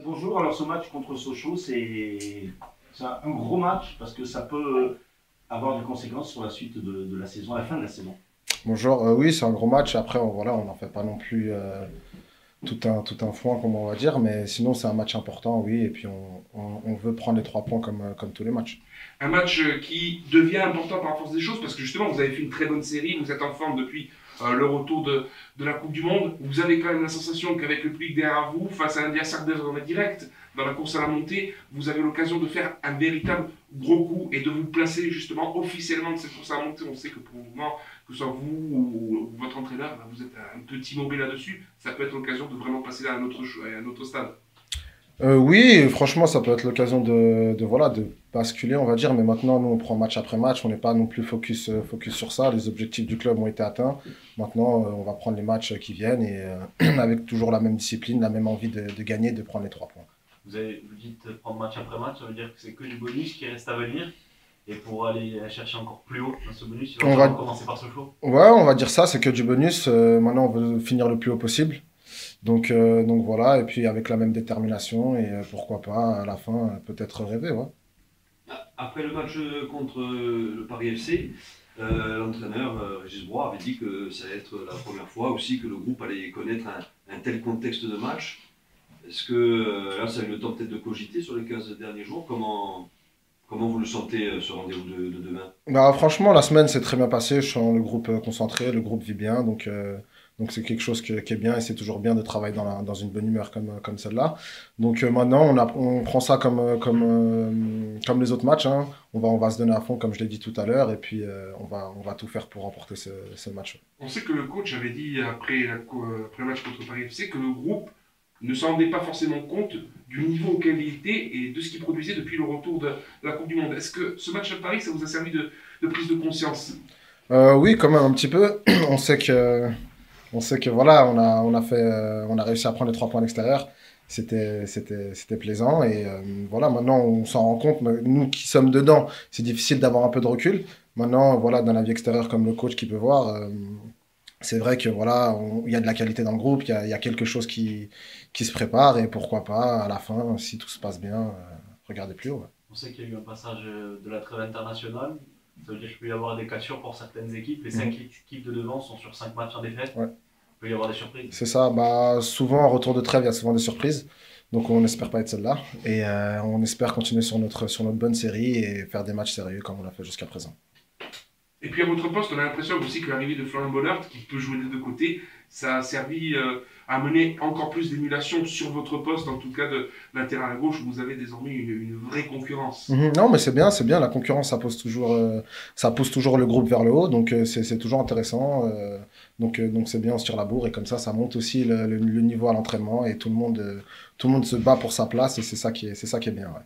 Bonjour, alors ce match contre Sochaux, c'est un gros match parce que ça peut avoir des conséquences sur la suite de la saison, à la fin de la saison. Bonjour, oui, c'est un gros match. Après, voilà, on n'en fait pas non plus tout un foin, comme on va dire, mais sinon, c'est un match important, oui. Et puis, on veut prendre les 3 points comme tous les matchs. Un match qui devient important par la force des choses parce que justement vous avez fait une très bonne série, vous êtes en forme depuis le retour de la Coupe du Monde. Vous avez quand même la sensation qu'avec le public derrière vous, face à un adversaire désormais direct dans la course à la montée, vous avez l'occasion de faire un véritable gros coup et de vous placer justement officiellement de cette course à la montée. On sait que pour le moment, que ce soit vous ou votre entraîneur, vous êtes un petit mauvais là-dessus. Ça peut être l'occasion de vraiment passer à un autre stade. Oui, franchement, ça peut être l'occasion voilà, de basculer, on va dire. Mais maintenant, nous, on prend match après match. On n'est pas non plus focus sur ça. Les objectifs du club ont été atteints. Maintenant, on va prendre les matchs qui viennent et avec toujours la même discipline, la même envie de gagner, de prendre les 3 points. Vous dites prendre match après match, ça veut dire que c'est que du bonus qui reste à venir. Et pour aller chercher encore plus haut dans ce bonus, il va On falloir va, commencer par ce flow. ouais, on va dire ça, c'est que du bonus. Maintenant, on veut finir le plus haut possible. Donc voilà, et puis avec la même détermination, et pourquoi pas, à la fin, peut-être rêver, ouais. Après le match contre le Paris FC, l'entraîneur Régis Broy avait dit que ça allait être la première fois aussi que le groupe allait connaître un tel contexte de match. Est-ce que là, ça a eu le temps peut-être de cogiter sur les 15 derniers jours? Comment vous le sentez, ce rendez-vous de demain? Bah, franchement, la semaine s'est très bien passée, je sens le groupe concentré, le groupe vit bien, donc c'est quelque chose qui est bien, et c'est toujours bien de travailler dans une bonne humeur comme celle-là. Donc maintenant, on prend ça comme les autres matchs, hein. On va se donner à fond, comme je l'ai dit tout à l'heure, et puis on va tout faire pour remporter ce match. On sait que le coach avait dit après le match contre Paris FC que le groupe ne s'en rendait pas forcément compte du niveau auquel il était et de ce qu'il produisait depuis le retour de la Coupe du Monde. Est-ce que ce match à Paris, ça vous a servi de prise de conscience? Oui, quand même un petit peu. On sait que voilà, on a réussi à prendre les 3 points à l'extérieur. C'était plaisant. Et voilà, maintenant on s'en rend compte. Nous qui sommes dedans, c'est difficile d'avoir un peu de recul. Maintenant, voilà, dans la vie extérieure, comme le coach qui peut voir, c'est vrai que voilà, il y a de la qualité dans le groupe, il y a quelque chose qui se prépare. Et pourquoi pas, à la fin, si tout se passe bien, regarder plus haut, ouais. On sait qu'il y a eu un passage de la trêve internationale. Ça veut dire qu'il peut y avoir des cassures pour certaines équipes. Les 5 équipes de devant sont sur 5 matchs en défaite. Ouais. Il peut y avoir des surprises. C'est ça, bah, souvent en retour de trêve, il y a souvent des surprises. Donc on n'espère pas être celle-là. Et on espère continuer sur notre bonne série et faire des matchs sérieux comme on l'a fait jusqu'à présent. Et puis à votre poste, on a l'impression aussi que l'arrivée de Florian Bonheur, qui peut jouer des deux côtés, ça a servi à mener encore plus d'émulation sur votre poste, en tout cas de latéral à gauche, où vous avez désormais une vraie concurrence. Non, mais c'est bien. La concurrence, ça pousse toujours le groupe vers le haut. Donc c'est toujours intéressant. Donc c'est bien, on se tire la bourre. Et comme ça monte aussi le niveau à l'entraînement. Et tout le monde se bat pour sa place. Et c'est ça qui est bien, ouais.